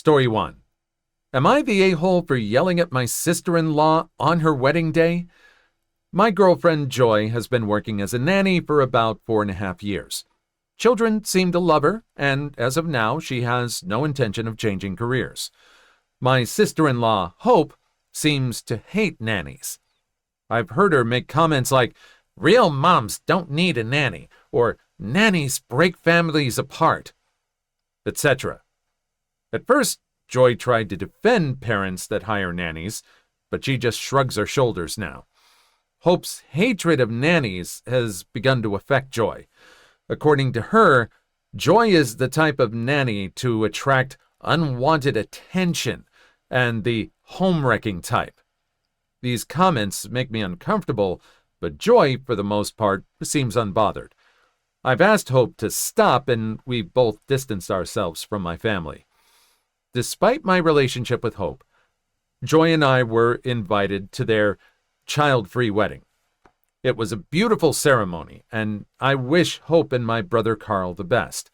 Story 1. Am I the a-hole for yelling at my sister-in-law on her wedding day? My girlfriend Joy has been working as a nanny for about 4.5 years. Children seem to love her, and as of now, she has no intention of changing careers. My sister-in-law, Hope, seems to hate nannies. I've heard her make comments like, "Real moms don't need a nanny," or "nannies break families apart," etc. At first, Joy tried to defend parents that hire nannies, but she just shrugs her shoulders now. Hope's hatred of nannies has begun to affect Joy. According to her, Joy is the type of nanny to attract unwanted attention and the home-wrecking type. These comments make me uncomfortable, but Joy, for the most part, seems unbothered. I've asked Hope to stop, and we've both distanced ourselves from my family. Despite my relationship with Hope, Joy and I were invited to their child-free wedding. It was a beautiful ceremony, and I wish Hope and my brother Carl the best.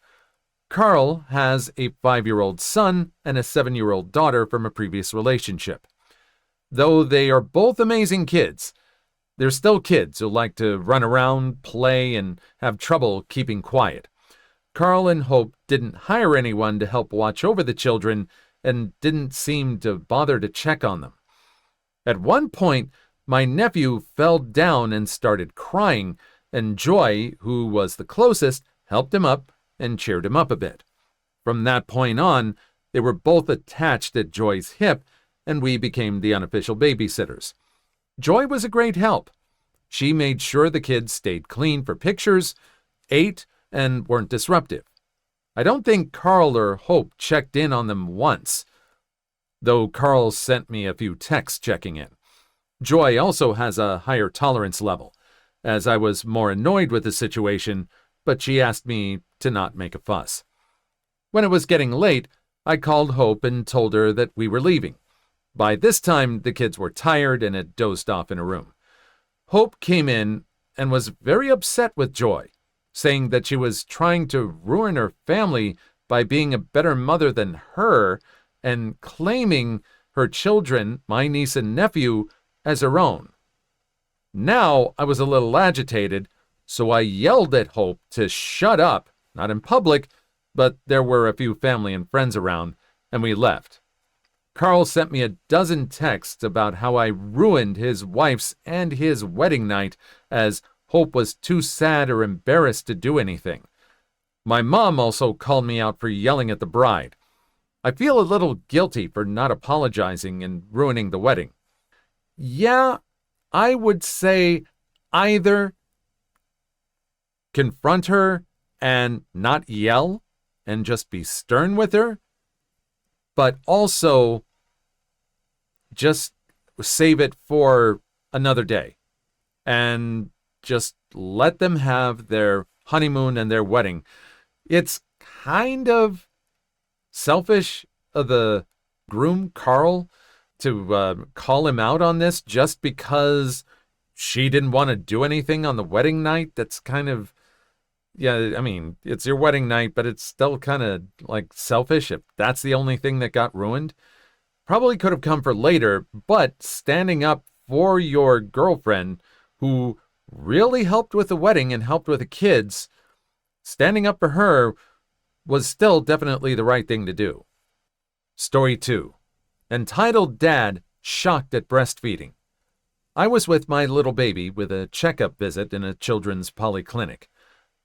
Carl has a 5-year-old son and a 7-year-old daughter from a previous relationship. Though they are both amazing kids, they're still kids who like to run around, play, and have trouble keeping quiet. Carl and Hope didn't hire anyone to help watch over the children and didn't seem to bother to check on them. At one point, my nephew fell down and started crying, and Joy, who was the closest, helped him up and cheered him up a bit. From that point on, they were both attached at Joy's hip, and we became the unofficial babysitters. Joy was a great help. She made sure the kids stayed clean for pictures, ate, and weren't disruptive. I don't think Carl or Hope checked in on them once, though Carl sent me a few texts checking in. Joy also has a higher tolerance level, as I was more annoyed with the situation, but she asked me to not make a fuss. When it was getting late, I called Hope and told her that we were leaving. By this time, the kids were tired and had dozed off in a room. Hope came in and was very upset with Joy, saying that she was trying to ruin her family by being a better mother than her and claiming her children, my niece and nephew, as her own. Now I was a little agitated, so I yelled at Hope to shut up, not in public, but there were a few family and friends around, and we left. Carl sent me a dozen texts about how I ruined his wife's and his wedding night, as Hope was too sad or embarrassed to do anything. My mom also called me out for yelling at the bride. I feel a little guilty for not apologizing and ruining the wedding. Yeah, I would say either confront her and not yell and just be stern with her, but also just save it for another day and just let them have their honeymoon and their wedding. It's kind of selfish of the groom, Carl, to call him out on this just because she didn't want to do anything on the wedding night. That's kind of, yeah, I mean, it's your wedding night, but it's still kind of like selfish if that's the only thing that got ruined. Probably could have come for later, but standing up for your girlfriend who really helped with the wedding and helped with the kids, standing up for her was still definitely the right thing to do. Story 2. Entitled Dad Shocked at Breastfeeding. I was with my little baby with a checkup visit in a children's polyclinic.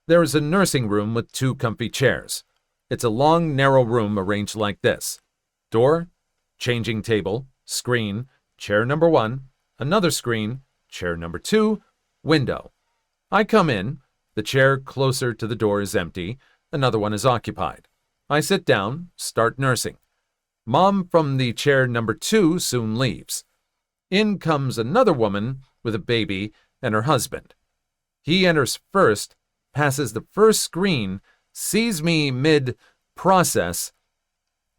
There is a nursing room with 2 comfy chairs. It's a long, narrow room arranged like this: door, changing table, screen, chair number 1, another screen, chair number 2, window. I come in. The chair closer to the door is empty. Another one is occupied. I sit down, start nursing. Mom from the chair number 2 soon leaves. In comes another woman with a baby and her husband. He enters first, passes the first screen, sees me mid-process.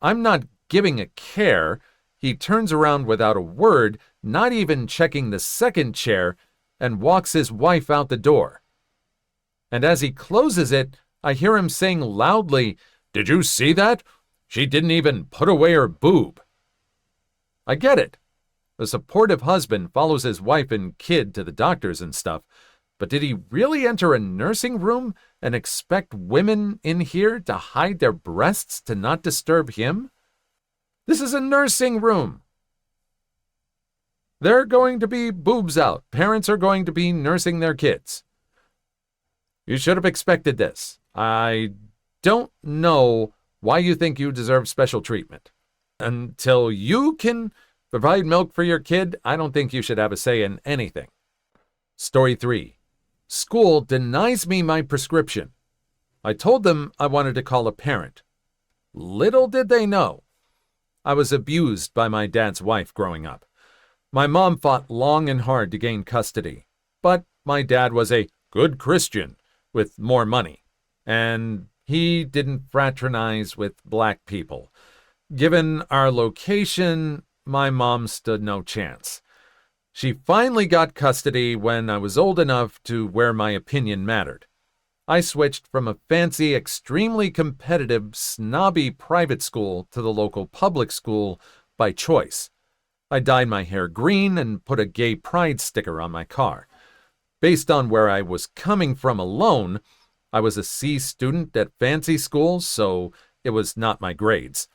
I'm not giving a care. He turns around without a word, not even checking the second chair, and walks his wife out the door. And as he closes it, I hear him saying loudly, "Did you see that? She didn't even put away her boob. I get it. A supportive husband follows his wife and kid to the doctors and stuff, but did he really enter a nursing room and expect women in here to hide their breasts to not disturb him? This is a nursing room. There are going to be boobs out. Parents are going to be nursing their kids. You should have expected this. I don't know why you think you deserve special treatment. Until you can provide milk for your kid, I don't think you should have a say in anything. Story 3. School denies me my prescription. I told them I wanted to call a parent. Little did they know. I was abused by my dad's wife growing up. My mom fought long and hard to gain custody, but my dad was a good Christian with more money, and he didn't fraternize with black people. Given our location, my mom stood no chance. She finally got custody when I was old enough to where my opinion mattered. I switched from a fancy, extremely competitive, snobby private school to the local public school by choice. I dyed my hair green and put a gay pride sticker on my car. Based on where I was coming from alone, I was a C student at fancy school, so it was not my grades.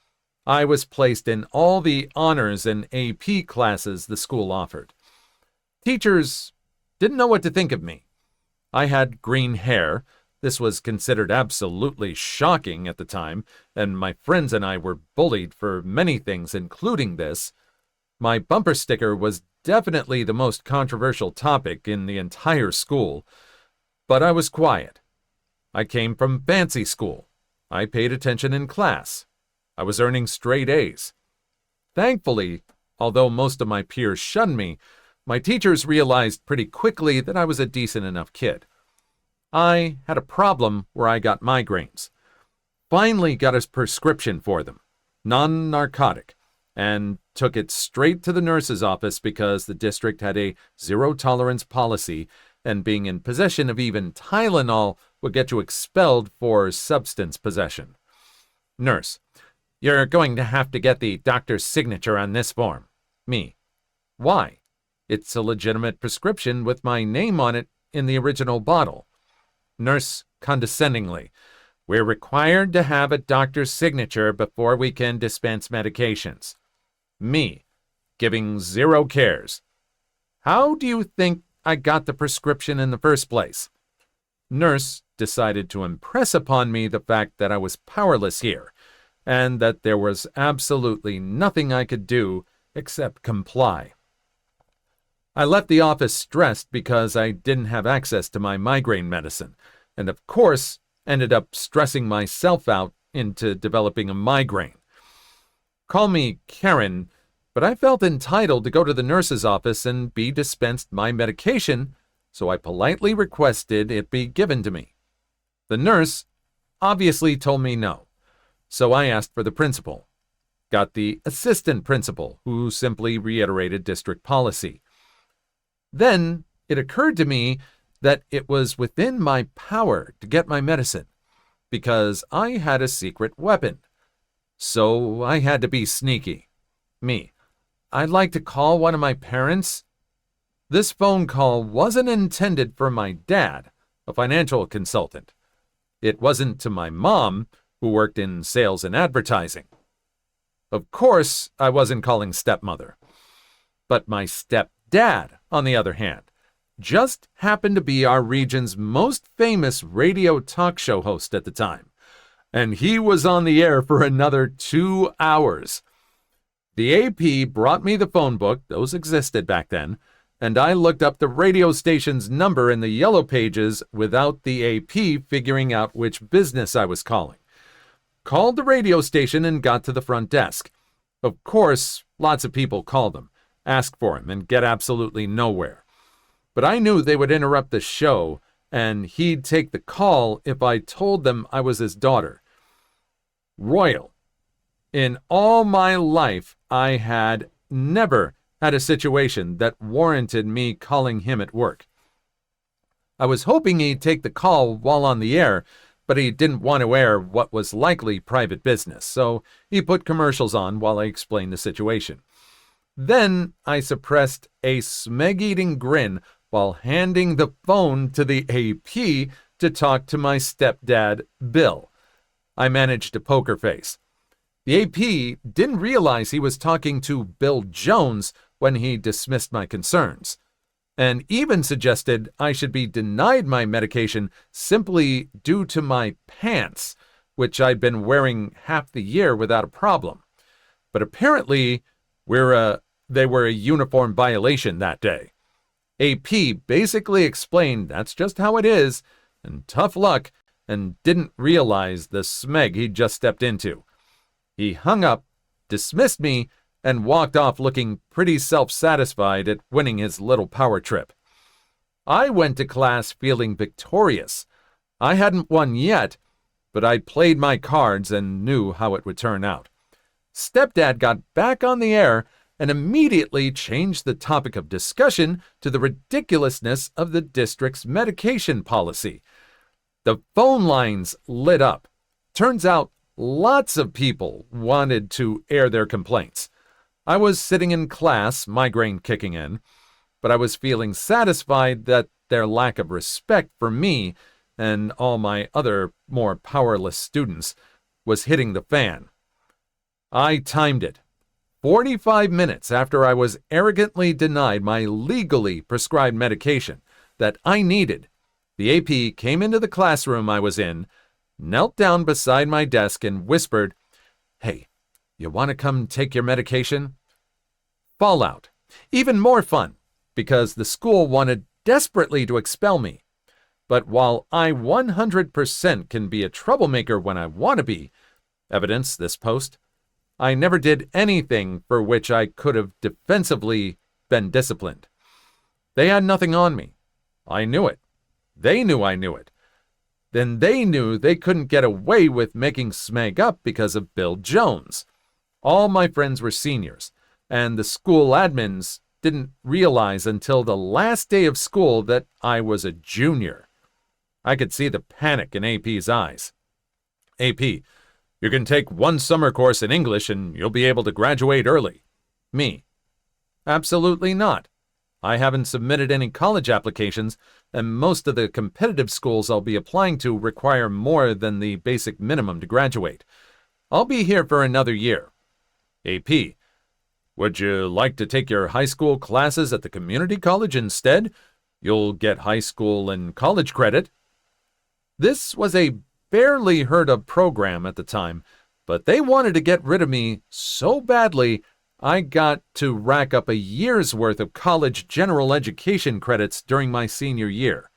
I was placed in all the honors and AP classes the school offered. Teachers didn't know what to think of me. I had green hair. This was considered absolutely shocking at the time, and my friends and I were bullied for many things, including this. My bumper sticker was definitely the most controversial topic in the entire school, but I was quiet. I came from fancy school. I paid attention in class. I was earning straight A's. Thankfully, although most of my peers shunned me, my teachers realized pretty quickly that I was a decent enough kid. I had a problem where I got migraines. Finally got a prescription for them, non-narcotic, and took it straight to the nurse's office because the district had a zero-tolerance policy, and being in possession of even Tylenol would get you expelled for substance possession. Nurse: "You're going to have to get the doctor's signature on this form." Me: "Why? It's a legitimate prescription with my name on it in the original bottle." Nurse condescendingly: "We're required to have a doctor's signature before we can dispense medications." Me, giving zero cares: "How do you think I got the prescription in the first place?" Nurse decided to impress upon me the fact that I was powerless here, and that there was absolutely nothing I could do except comply. I left the office stressed because I didn't have access to my migraine medicine, and of course ended up stressing myself out into developing a migraine. Call me Karen, but I felt entitled to go to the nurse's office and be dispensed my medication, so I politely requested it be given to me. The nurse obviously told me no, so I asked for the principal. Got the assistant principal, who simply reiterated district policy. Then it occurred to me that it was within my power to get my medicine, because I had a secret weapon. So I had to be sneaky. Me: "I'd like to call one of my parents." This phone call wasn't intended for my dad, a financial consultant. It wasn't to my mom, who worked in sales and advertising. Of course, I wasn't calling stepmother. But my stepdad, on the other hand, just happened to be our region's most famous radio talk show host at the time, and he was on the air for another 2 hours. The AP brought me the phone book, those existed back then, and I looked up the radio station's number in the yellow pages without the AP figuring out which business I was calling. Called the radio station and got to the front desk. Of course, lots of people called him, ask for him, and get absolutely nowhere. But I knew they would interrupt the show, and he'd take the call if I told them I was his daughter. Royal. In all my life, I had never had a situation that warranted me calling him at work. I was hoping he'd take the call while on the air, but he didn't want to air what was likely private business, so he put commercials on while I explained the situation. Then I suppressed a smeg-eating grin while handing the phone to the AP to talk to my stepdad, Bill. I managed a poker face. The AP didn't realize he was talking to Bill Jones when he dismissed my concerns, and even suggested I should be denied my medication simply due to my pants, which I'd been wearing half the year without a problem. But apparently, they were a uniform violation that day. AP basically explained that's just how it is, and tough luck, and didn't realize the smeg he'd just stepped into. He hung up, dismissed me, and walked off looking pretty self-satisfied at winning his little power trip. I went to class feeling victorious. I hadn't won yet, but I played my cards and knew how it would turn out. Stepdad got back on the air and immediately changed the topic of discussion to the ridiculousness of the district's medication policy. The phone lines lit up. Turns out lots of people wanted to air their complaints. I was sitting in class, migraine kicking in, but I was feeling satisfied that their lack of respect for me and all my other more powerless students was hitting the fan. I timed it. 45 minutes after I was arrogantly denied my legally prescribed medication that I needed, the AP came into the classroom I was in, knelt down beside my desk and whispered, "Hey, you want to come take your medication?" Fallout. Even more fun, because the school wanted desperately to expel me. But while I 100% can be a troublemaker when I want to be, evidence this post, I never did anything for which I could have defensively been disciplined. They had nothing on me. I knew it. They knew I knew it. Then they knew they couldn't get away with making smeg up because of Bill Jones. All my friends were seniors, and the school admins didn't realize until the last day of school that I was a junior. I could see the panic in AP's eyes. "AP, you can take one summer course in English and you'll be able to graduate early." Me: "Absolutely not. I haven't submitted any college applications, and most of the competitive schools I'll be applying to require more than the basic minimum to graduate. I'll be here for another year." AP: "Would you like to take your high school classes at the community college instead? You'll get high school and college credit." This was a barely heard of program at the time, but they wanted to get rid of me so badly I got to rack up a year's worth of college general education credits during my senior year.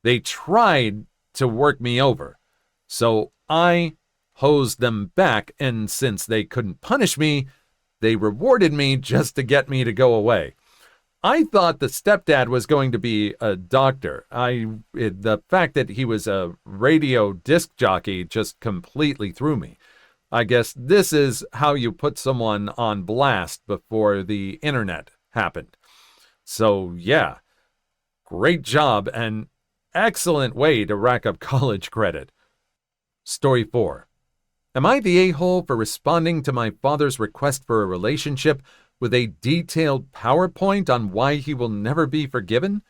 They tried to work me over, so I hosed them back, and since they couldn't punish me, they rewarded me just to get me to go away. I thought the stepdad was going to be a doctor. The fact that he was a radio disc jockey just completely threw me. I guess this is how you put someone on blast before the internet happened. So yeah, great job and excellent way to rack up college credit. Story 4. Am I the a-hole for responding to my father's request for a relationship with a detailed PowerPoint on why he will never be forgiven?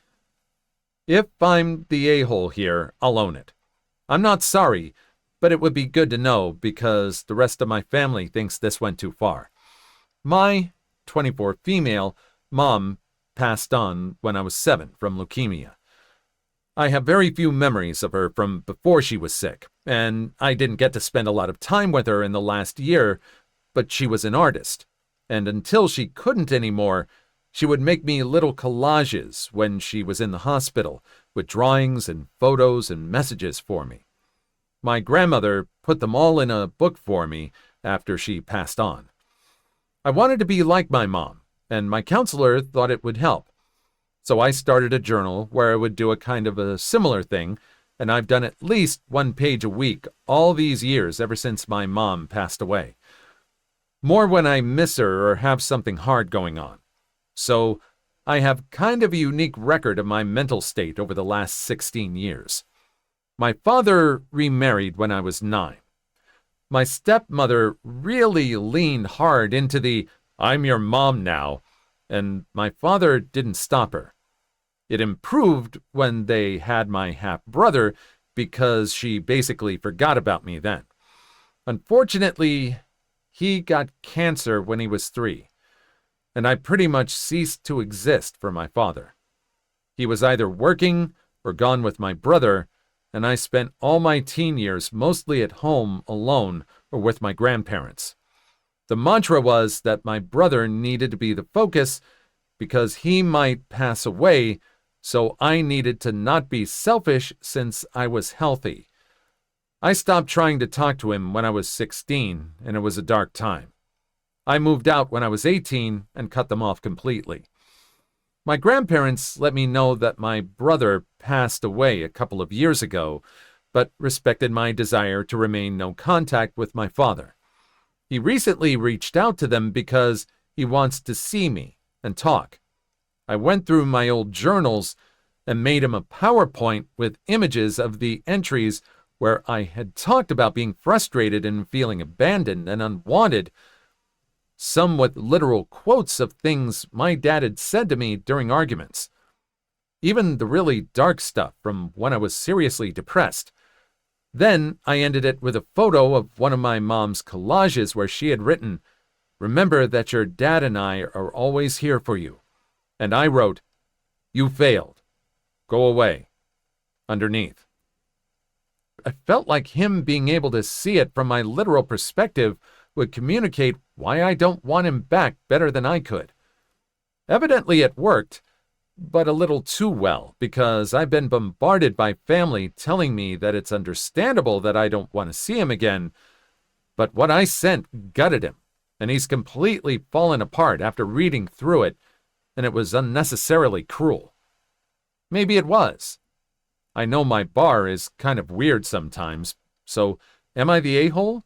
If I'm the a-hole here, I'll own it. I'm not sorry, but it would be good to know because the rest of my family thinks this went too far. My 24 female mom passed on when I was 7 from leukemia. I have very few memories of her from before she was sick, and I didn't get to spend a lot of time with her in the last year, but she was an artist, and until she couldn't anymore, she would make me little collages when she was in the hospital with drawings and photos and messages for me. My grandmother put them all in a book for me after she passed on. I wanted to be like my mom, and my counselor thought it would help. So I started a journal where I would do a kind of a similar thing, and I've done at least 1 page a week all these years ever since my mom passed away. More when I miss her or have something hard going on. So I have kind of a unique record of my mental state over the last 16 years. My father remarried when I was 9. My stepmother really leaned hard into the "I'm your mom now," and my father didn't stop her. It improved when they had my half-brother because she basically forgot about me then. Unfortunately, he got cancer when he was 3, and I pretty much ceased to exist for my father. He was either working or gone with my brother, and I spent all my teen years mostly at home alone or with my grandparents. The mantra was that my brother needed to be the focus because he might pass away, so I needed to not be selfish since I was healthy. I stopped trying to talk to him when I was 16, and it was a dark time. I moved out when I was 18 and cut them off completely. My grandparents let me know that my brother passed away a couple of years ago, but respected my desire to remain no contact with my father. He recently reached out to them because he wants to see me and talk. I went through my old journals and made him a PowerPoint with images of the entries where I had talked about being frustrated and feeling abandoned and unwanted, some with literal quotes of things my dad had said to me during arguments. Even the really dark stuff from when I was seriously depressed. Then I ended it with a photo of one of my mom's collages where she had written, "Remember that your dad and I are always here for you." And I wrote, "You failed. Go away," underneath. I felt like him being able to see it from my literal perspective would communicate why I don't want him back better than I could. Evidently it worked, but a little too well, because I've been bombarded by family telling me that it's understandable that I don't want to see him again, but what I sent gutted him, and he's completely fallen apart after reading through it, and it was unnecessarily cruel. Maybe it was. I know my bar is kind of weird sometimes, so am I the a-hole?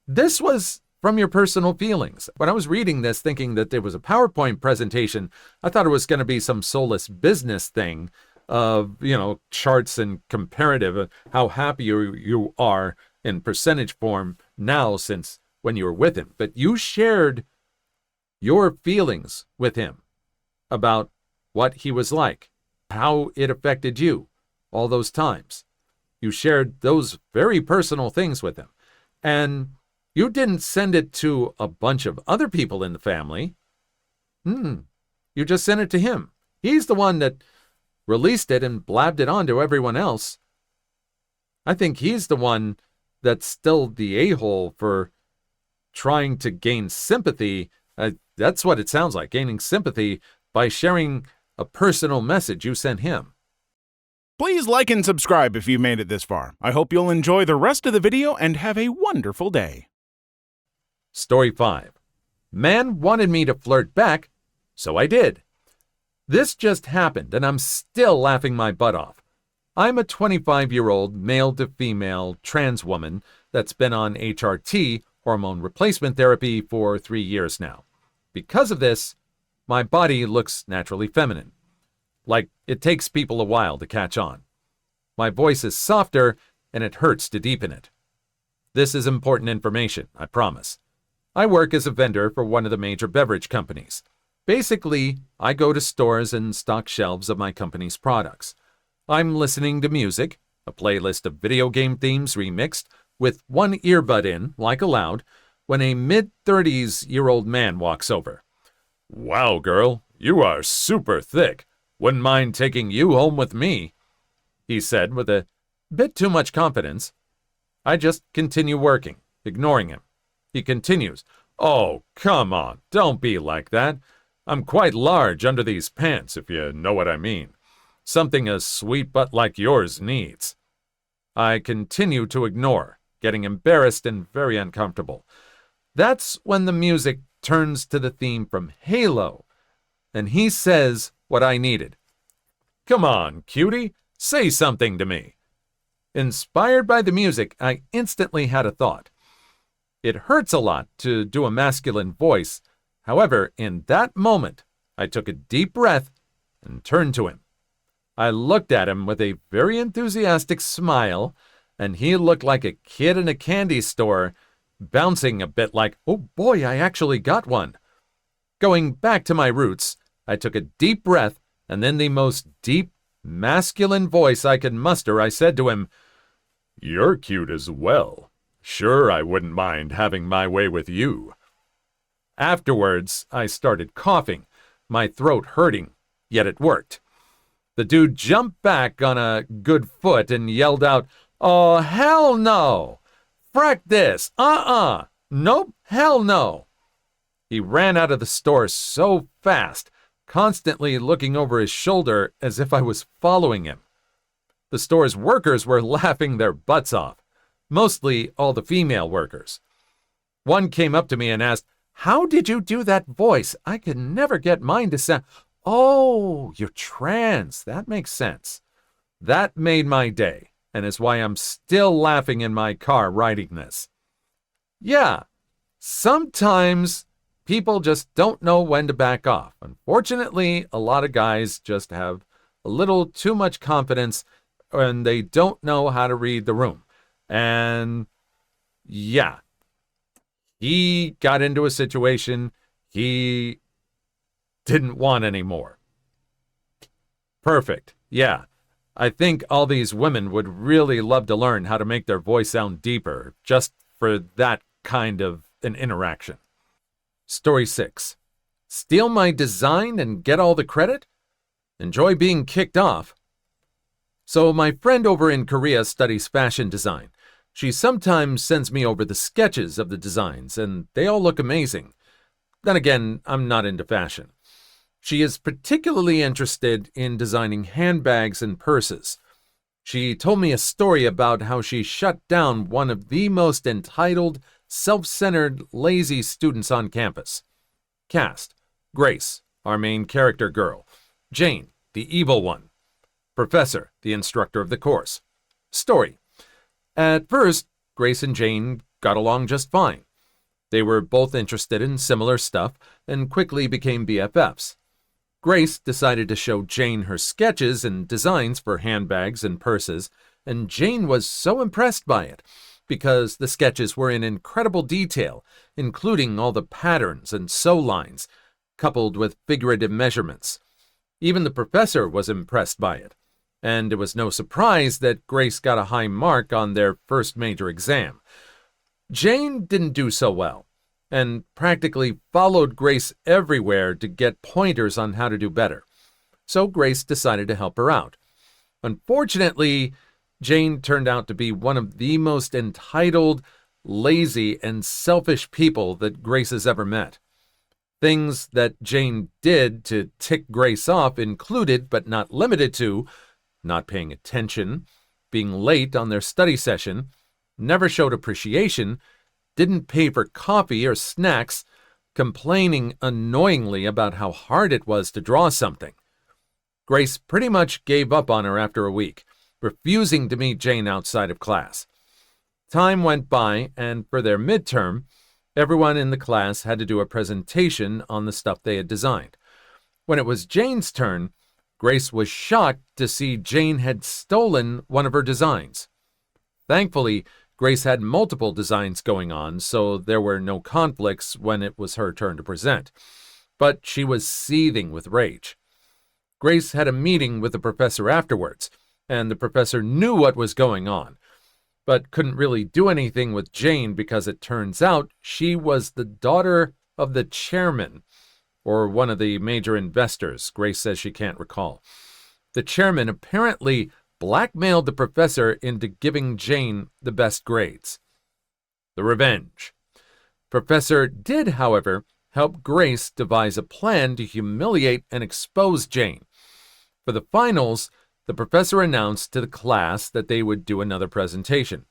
This was from your personal feelings. When I was reading this thinking that it was a PowerPoint presentation, I thought it was going to be some soulless business thing of, charts and comparative, how happy you are in percentage form now since when you were with him. But you shared your feelings with him about what he was like, how it affected you all those times. You shared those very personal things with him. And you didn't send it to a bunch of other people in the family. You just sent it to him. He's the one that released it and blabbed it on to everyone else. I think he's the one that's still the a-hole for trying to gain sympathy. That's what it sounds like, gaining sympathy by sharing a personal message you sent him. Please like and subscribe if you made it this far. I hope you'll enjoy the rest of the video and have a wonderful day. Story 5. Man wanted me to flirt back, so I did. This just happened, and I'm still laughing my butt off. I'm a 25-year-old male-to-female trans woman that's been on HRT, hormone replacement therapy, for 3 years now. Because of this, my body looks naturally feminine. Like it takes people a while to catch on. My voice is softer, and it hurts to deepen it. This is important information, I promise. I work as a vendor for one of the major beverage companies. Basically, I go to stores and stock shelves of my company's products. I'm listening to music, a playlist of video game themes remixed, with one earbud in, like a loud, when a mid-30s-year-old man walks over. "Wow, girl, you are super thick. Wouldn't mind taking you home with me," he said with a bit too much confidence. I just continue working, ignoring him. He continues, "Oh, come on, don't be like that. I'm quite large under these pants, if you know what I mean. Something a sweet butt like yours needs." I continue to ignore, getting embarrassed and very uncomfortable. That's when the music turns to the theme from Halo, and he says what I needed. "Come on, cutie, say something to me." Inspired by the music, I instantly had a thought. It hurts a lot to do a masculine voice. However, in that moment, I took a deep breath and turned to him. I looked at him with a very enthusiastic smile, and he looked like a kid in a candy store, bouncing a bit like, oh boy, I actually got one. Going back to my roots, I took a deep breath, and in the most deep, masculine voice I could muster, I said to him, "You're cute as well. Sure, I wouldn't mind having my way with you." Afterwards, I started coughing, my throat hurting, yet it worked. The dude jumped back on a good foot and yelled out, "Oh, hell no! Frack this! Nope, hell no!" He ran out of the store so fast, constantly looking over his shoulder as if I was following him. The store's workers were laughing their butts off, mostly all the female workers. One came up to me and asked, "How did you do that voice? I could never get mine to sound..." "Oh, you're trans. That makes sense." That made my day, and is why I'm still laughing in my car writing this. Yeah, sometimes people just don't know when to back off. Unfortunately, a lot of guys just have a little too much confidence and they don't know how to read the room. And yeah, he got into a situation he didn't want anymore. Perfect. Yeah. I think all these women would really love to learn how to make their voice sound deeper just for that kind of an interaction. Story 6. Steal my design and get all the credit? Enjoy being kicked off. So my friend over in Korea studies fashion design. She sometimes sends me over the sketches of the designs, and they all look amazing. Then again, I'm not into fashion. She is particularly interested in designing handbags and purses. She told me a story about how she shut down one of the most entitled, self-centered, lazy students on campus. Cast: Grace, our main character girl. Jane, the evil one. Professor, the instructor of the course. Story: At first, Grace and Jane got along just fine. They were both interested in similar stuff and quickly became BFFs. Grace decided to show Jane her sketches and designs for handbags and purses, and Jane was so impressed by it because the sketches were in incredible detail, including all the patterns and sew lines, coupled with figurative measurements. Even the professor was impressed by it, and it was no surprise that Grace got a high mark on their first major exam. Jane didn't do so well, and practically followed Grace everywhere to get pointers on how to do better. So Grace decided to help her out. Unfortunately, Jane turned out to be one of the most entitled, lazy, and selfish people that Grace has ever met. Things that Jane did to tick Grace off included, but not limited to, not paying attention, being late on their study session, never showed appreciation, didn't pay for coffee or snacks, complaining annoyingly about how hard it was to draw something. Grace pretty much gave up on her after a week, refusing to meet Jane outside of class. Time went by, and for their midterm, everyone in the class had to do a presentation on the stuff they had designed. When it was Jane's turn, Grace was shocked to see Jane had stolen one of her designs. Thankfully, Grace had multiple designs going on, so there were no conflicts when it was her turn to present. But she was seething with rage. Grace had a meeting with the professor afterwards, and the professor knew what was going on, but couldn't really do anything with Jane because it turns out she was the daughter of the chairman, or one of the major investors. Grace says she can't recall. The chairman apparently blackmailed the professor into giving Jane the best grades. The revenge. Professor did, however, help Grace devise a plan to humiliate and expose Jane. For the finals, the professor announced to the class that they would do another presentation,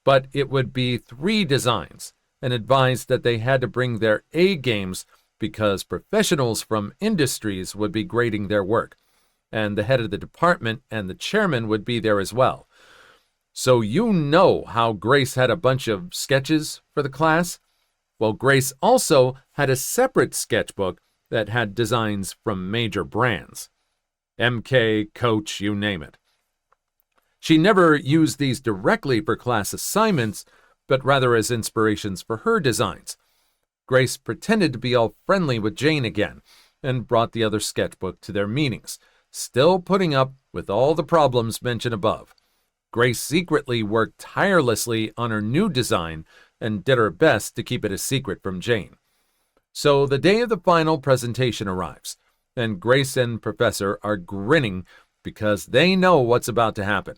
but it would be 3 designs, and advised that they had to bring their A games because professionals from industries would be grading their work, and the head of the department and the chairman would be there as well. So you know how Grace had a bunch of sketches for the class? Well, Grace also had a separate sketchbook that had designs from major brands. MK, Coach, you name it. She never used these directly for class assignments, but rather as inspirations for her designs. Grace pretended to be all friendly with Jane again and brought the other sketchbook to their meetings, still putting up with all the problems mentioned above. Grace secretly worked tirelessly on her new design and did her best to keep it a secret from Jane. So the day of the final presentation arrives, and Grace and Professor are grinning because they know what's about to happen.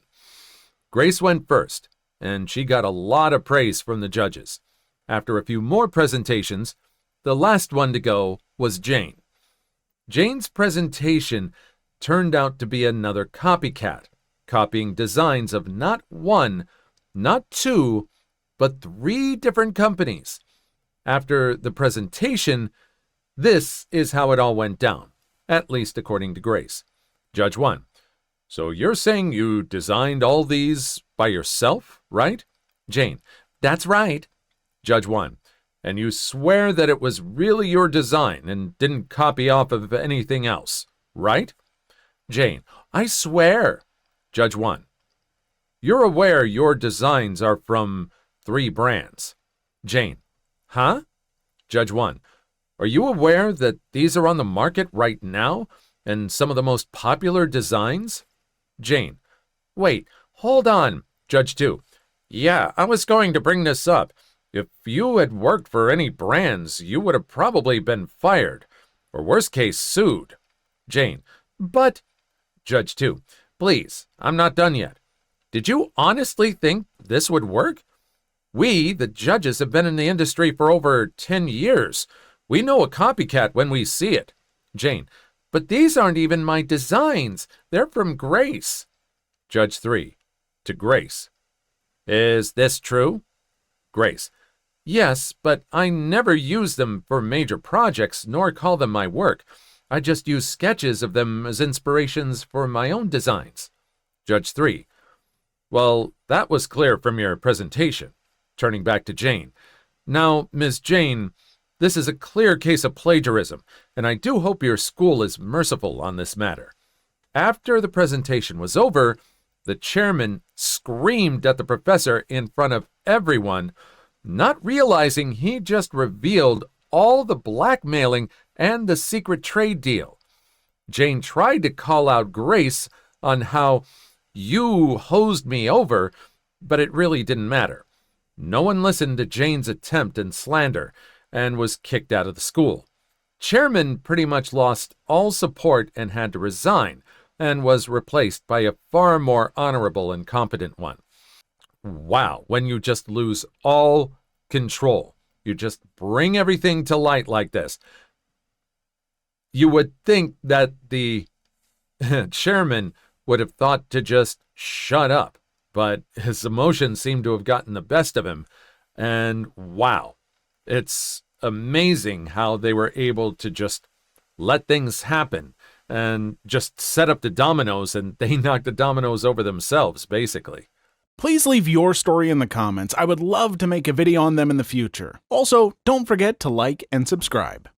Grace went first, and she got a lot of praise from the judges. After a few more presentations, the last one to go was Jane. Jane's presentation turned out to be another copycat, copying designs of not one, not two, but 3 different companies. After the presentation, this is how it all went down, at least according to Grace. Judge 1. So you're saying you designed all these by yourself, right? Jane. That's right. Judge 1. And you swear that it was really your design and didn't copy off of anything else, right? Jane. I swear. Judge 1. You're aware your designs are from 3 brands. Jane. Huh? Judge 1. Are you aware that these are on the market right now and some of the most popular designs? Jane. Wait, hold on. Judge 2. Yeah, I was going to bring this up. If you had worked for any brands, you would have probably been fired, or worst case, sued. Jane. But... Judge 2. Please, I'm not done yet. Did you honestly think this would work? We, the judges, have been in the industry for over 10 years. We know a copycat when we see it. Jane. But these aren't even my designs. They're from Grace. Judge 3. To Grace. Is this true? Grace. Yes, but I never use them for major projects, nor call them my work. I just use sketches of them as inspirations for my own designs. Judge 3. Well, that was clear from your presentation. Turning back to Jane. Now, Ms. Jane, this is a clear case of plagiarism, and I do hope your school is merciful on this matter. After the presentation was over, the chairman screamed at the professor in front of everyone, not realizing he just revealed all the blackmailing and the secret trade deal. Jane tried to call out Grace on how you hosed me over, but it really didn't matter. No one listened to Jane's attempt and slander and was kicked out of the school. Chairman pretty much lost all support and had to resign and was replaced by a far more honorable and competent one. Wow, when you just lose all control, you just bring everything to light like this. You would think that the chairman would have thought to just shut up, but his emotions seem to have gotten the best of him. And wow, it's amazing how they were able to just let things happen and just set up the dominoes, and they knocked the dominoes over themselves, basically. Please leave your story in the comments. I would love to make a video on them in the future. Also, don't forget to like and subscribe.